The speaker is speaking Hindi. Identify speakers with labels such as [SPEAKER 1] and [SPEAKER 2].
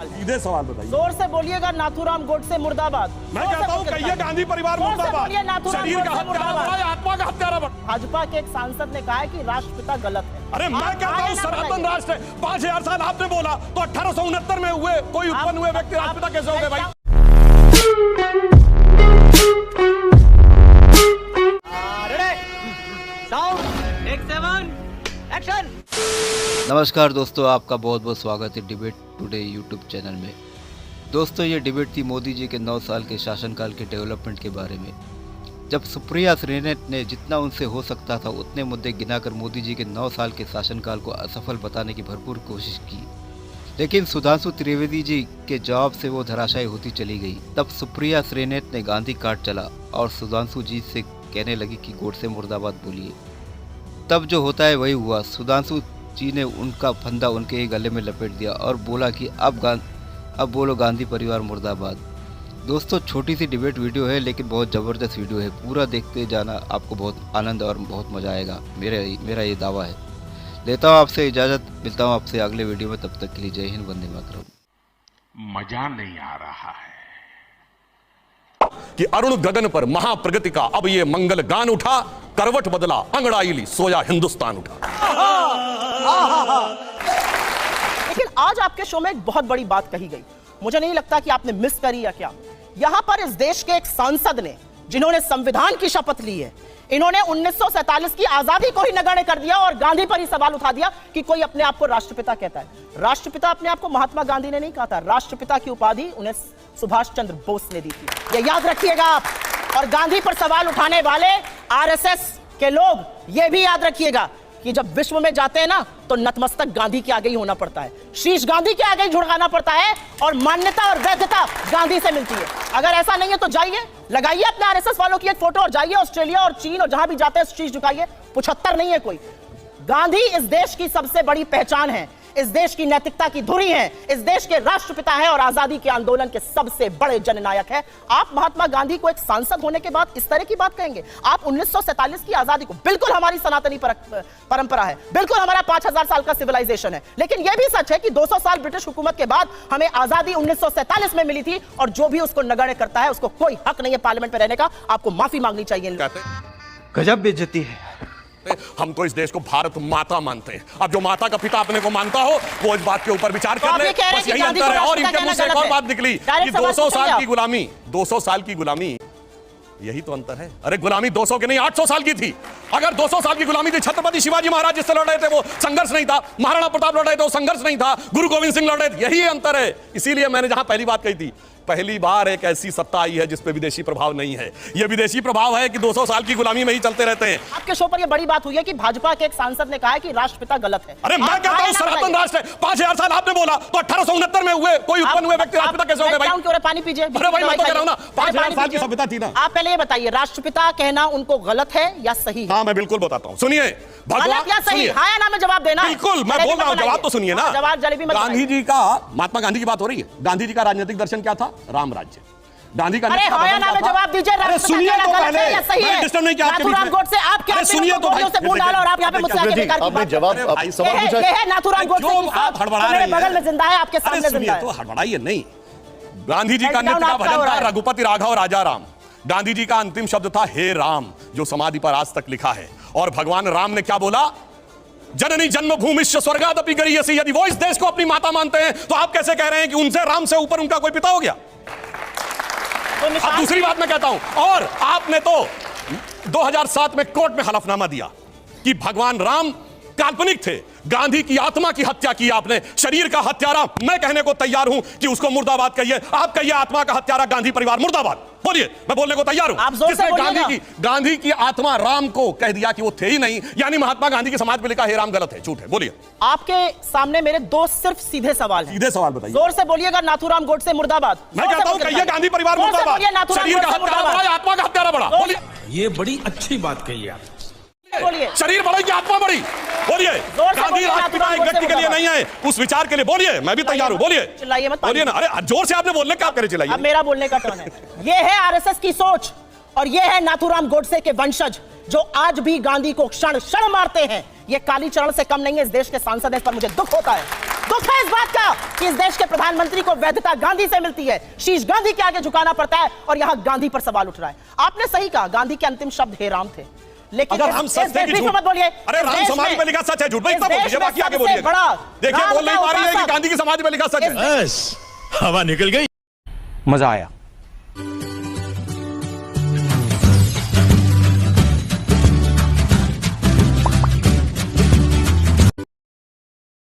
[SPEAKER 1] सीधे सवाल बताइए।
[SPEAKER 2] जोर से बोलिएगा, नाथूराम गोडसे मुर्दाबाद।
[SPEAKER 1] मैं कहता हूँ कहिए गांधी परिवार मुर्दाबाद। शरीर का हत्यारा बड़ा है, आत्मा का हत्यारा बड़ा।
[SPEAKER 2] भाजपा के एक सांसद ने कहा है कि राष्ट्रपिता गलत है।
[SPEAKER 1] अरे मैं कहता हूँ सनातन राष्ट्र है। 5000 साल आपने बोला तो 1869 में हुए कोई उत्पन्न हुए व्यक्ति राष्ट्रपिता कैसे हो गए भाई?
[SPEAKER 3] नमस्कार दोस्तों, आपका बहुत बहुत स्वागत है डिबेट टुडे यूट्यूब चैनल में। दोस्तों, ये डिबेट थी मोदी जी के 9 साल के शासनकाल के डेवलपमेंट के बारे में। जब सुप्रिया श्रीनेत ने जितना उनसे हो सकता था उतने मुद्दे गिनाकर मोदी जी के 9 साल के शासनकाल को असफल बताने की भरपूर कोशिश की, लेकिन सुधांशु त्रिवेदी जी के जवाब से वो धराशायी होती चली गई। तब सुप्रिया श्रीनेत ने गांधी काट चला और सुधांशु जी से कहने लगी कि गोडसे मुर्दाबाद बोलिए। तब जो होता है वही हुआ। सुधांशु जी ने उनका फंदा उनके ही गले में लपेट दिया और बोला कि अब बोलो गांधी परिवार मुर्दाबाद। दोस्तों, छोटी सी डिबेट वीडियो है लेकिन बहुत ज़बरदस्त वीडियो है। पूरा देखते जाना, आपको बहुत आनंद और बहुत मज़ा आएगा। मेरा ये दावा है। लेता हूँ आपसे इजाज़त, मिलता हूँ आपसे अगले वीडियो में। तब तक के लिए जय हिंद, वंदे मातरम।
[SPEAKER 4] मजा नहीं आ रहा है
[SPEAKER 1] कि अरुण गगन पर महाप्रगति का अब ये मंगल गान उठा, करवट बदला अंगड़ाई ली, सोया हिंदुस्तान उठा।
[SPEAKER 2] लेकिन आज आपके शो में एक बहुत बड़ी बात कही गई, मुझे नहीं लगता कि आपने मिस करी या क्या। यहां पर इस देश के एक सांसद ने, जिन्होंने संविधान की शपथ ली है, इन्होंने 1947 की आजादी को ही नगण्य कर दिया और गांधी पर ही सवाल उठा दिया कि कोई अपने आप को राष्ट्रपिता कहता है। राष्ट्रपिता अपने आप को महात्मा गांधी ने नहीं कहा था। राष्ट्रपिता की उपाधि उन्हें सुभाष चंद्र बोस ने दी थी, ये याद रखिएगा आप। और गांधी पर सवाल उठाने वाले आरएसएस के लोग ये भी याद रखिएगा कि जब विश्व में जाते हैं ना तो नतमस्तक गांधी के आगे ही होना पड़ता है, शीश गांधी के आगे ही झुकाना पड़ता है और मान्यता और वैधता गांधी से मिलती है। अगर ऐसा नहीं है तो जाइए, लगाइए अपने आरएसएस वालों की एक फोटो और जाइए ऑस्ट्रेलिया और चीन और जहां भी जाते हैं शीश झुकाइए। 75 नहीं है कोई। गांधी इस देश की सबसे बड़ी पहचान है, इस देश की नैतिकता की धुरी है, इस देश के राष्ट्रपिता है और आजादी के आंदोलन के सबसे बड़े जननायक है। आप महात्मा गांधी को एक सांसद होने के बाद इस तरह की बात कहेंगे? आप 1947 की आजादी को, बिल्कुल हमारी सनातनी परंपरा है, बिल्कुल हमारा 5000 साल का सिविलाइजेशन है, लेकिन यह भी सच है कि 200 साल ब्रिटिश हुकूमत के बाद हमें आजादी 1947 में मिली थी और जो भी उसको नगण्य करता है उसको कोई हक नहीं है पार्लियामेंट में रहने का। आपको माफी मांगनी चाहिए।
[SPEAKER 3] गजब बेइज्जती है।
[SPEAKER 1] हम तो इस देश को भारत माता मानते हैं। अब जो माता का पिता अपने को मानता हो वो इस बात के ऊपर विचार कर ले, बस यही अंतर है। और इनके मुंह से एक और बात निकली कि 200 साल की गुलामी, 200 साल की गुलामी, यही तो अंतर है। अरे गुलामी 200 की नहीं 800 साल की थी। अगर 200 साल की गुलामी थी, छत्रपति शिवाजी महाराज जिससे लड़ रहे थे वो संघर्ष नहीं था, महाराणा प्रताप लड़ रहे थे वो संघर्ष नहीं था, गुरु गोविंद सिंह लड़ रहे थे, यही अंतर है। इसीलिए मैंने जहां पहली बात कही थी, पहली बार एक ऐसी सत्ता आई है जिस पे विदेशी प्रभाव नहीं है। यह विदेशी प्रभाव है कि 200 साल की गुलामी में ही चलते रहते हैं।
[SPEAKER 2] आपके शो पर यह बड़ी बात हुई है कि भाजपा के एक सांसद ने कहा है कि राष्ट्रपिता गलत है।
[SPEAKER 1] अरे मैं कहता हूं सनातन राष्ट्र है। 5000 साल आपने बोला तो 1869 में हुए कोई उत्पन्न हुए व्यक्ति राष्ट्रपिता कैसे हो गए भाई?
[SPEAKER 2] पानी पीजिए।
[SPEAKER 1] अरे भाई मैं तो कह रहा हूं ना, 5000 साल की सभ्यता थी ना।
[SPEAKER 2] आप पहले ये बताइए, राष्ट्रपिता कहना उनको गलत है या सही है?
[SPEAKER 1] हाँ, मैं बिल्कुल बताता हूं। सुनिए, भगवान
[SPEAKER 2] क्या सही? हाँ या ना में जवाब देना।
[SPEAKER 1] बिल्कुल, मैं बोल रहा हूं, जवाब तो सुनिए ना।
[SPEAKER 2] जवाब जलेबी में
[SPEAKER 1] गांधी जी का, महात्मा गांधी की बात हो रही है। गांधी जी का राजनीतिक दर्शन क्या था? राम राज्य। गांधी का
[SPEAKER 2] जवाब दीजिए।
[SPEAKER 1] अरे सुनिए तो पहले,
[SPEAKER 2] मैं
[SPEAKER 1] डिस्टर्ब नहीं किया आपके बीच में।
[SPEAKER 2] गोडसे आप क्या
[SPEAKER 1] सुनिए तो भाई,
[SPEAKER 2] से बोल डालो और आप यहां पे मुझसे आके बेकार की बात
[SPEAKER 5] जवाब सवाल पूछा।
[SPEAKER 2] ये है नाथूराम गोडसे की बात, मेरे बगल में जिंदा है, आपके सामने जिंदा है।
[SPEAKER 1] तो हड़बड़ाइए नहीं। गांधी जी का नित्य का भजन था रघुपति राघव राजा राम। गांधी जी का अंतिम शब्द था हे राम, जो समाधि पर आज तक लिखा है। और भगवान राम ने क्या बोला? जननी जन्मभूमिश्च स्वर्गादपि गरीयसी। यदि वो इस देश को अपनी माता मानते हैं तो आप कैसे कह रहे हैं कि उनसे, राम से ऊपर उनका कोई पिता हो गया? अब दूसरी बात मैं कहता हूं, और आपने तो 2007 में कोर्ट में हलफनामा दिया कि भगवान राम काल्पनिक थे। गांधी की आत्मा की हत्या की आपने। शरीर का हत्यारा मैं कहने को तैयार हूं कि उसको मुर्दाबाद कहिए। आप कहिए आत्मा का हत्यारा गांधी परिवार मुर्दाबाद। बोलिए, मैं बोलने को तैयार हूं। जिसने गांधी की आत्मा राम को कह दिया कि वो थे ही नहीं, यानी महात्मा गांधी के समाज पे लिखा है राम गलत है, झूठ है। बोलिए।
[SPEAKER 2] आपके सामने मेरे दो सिर्फ सीधे सवाल हैं।
[SPEAKER 1] सीधे सवाल बताइए।
[SPEAKER 2] जोर से बोलिएगा, नाथूराम गोडसे मुर्दाबाद।
[SPEAKER 1] मैं कहता हूं कहिए गांधी परिवार मुर्दाबाद। शरीर का हत्यारा बड़ा, आत्मा का हत्यारा बड़ा। बोलिए।
[SPEAKER 4] ये बड़ी अच्छी बात कही आप।
[SPEAKER 2] बोलिए।
[SPEAKER 1] शरीर बड़ा कि आत्मा बड़ी? बोलिए। गांधी राष्ट्रपिता एक व्यक्ति के लिए नहीं है, उस विचार के लिए। बोलिए, मैं भी तैयार हूं। बोलिए,
[SPEAKER 2] चिल्लाइए मत।
[SPEAKER 1] बोलिए ना। अरे जोर से आपने बोलने का आप करे, चिल्लाइए।
[SPEAKER 2] अब मेरा बोलने का टर्न है। ये है आरएसएस की सोच और ये है नाथूराम गोडसे के वंशज जो आज भी गांधी को क्षण क्षण मारते हैं। ये कालीचरण से कम नहीं है, इस देश के सांसद हैं, इस पर मुझे दुख होता है। दुख है इस बात का कि इस देश के प्रधानमंत्री को वैधता गांधी से मिलती है, शीश गांधी के आगे झुकाना पड़ता है, और यहां गांधी पर सवाल उठ रहा है। आपने सही कहा, गांधी के अंतिम शब्द हे राम थे, लेकिन
[SPEAKER 1] अगर हम सच थे कि झूठ
[SPEAKER 2] मत बोलिए।
[SPEAKER 1] अरे राम समाधि में लिखा सच है, झूठ भाई इतना बोल दीजिए, बाकी आगे बोलिए। देखिए बोल नहीं पा रही है कि गांधी की समाधि में लिखा सच है।
[SPEAKER 4] बस हवा निकल गई।
[SPEAKER 5] मजा आया।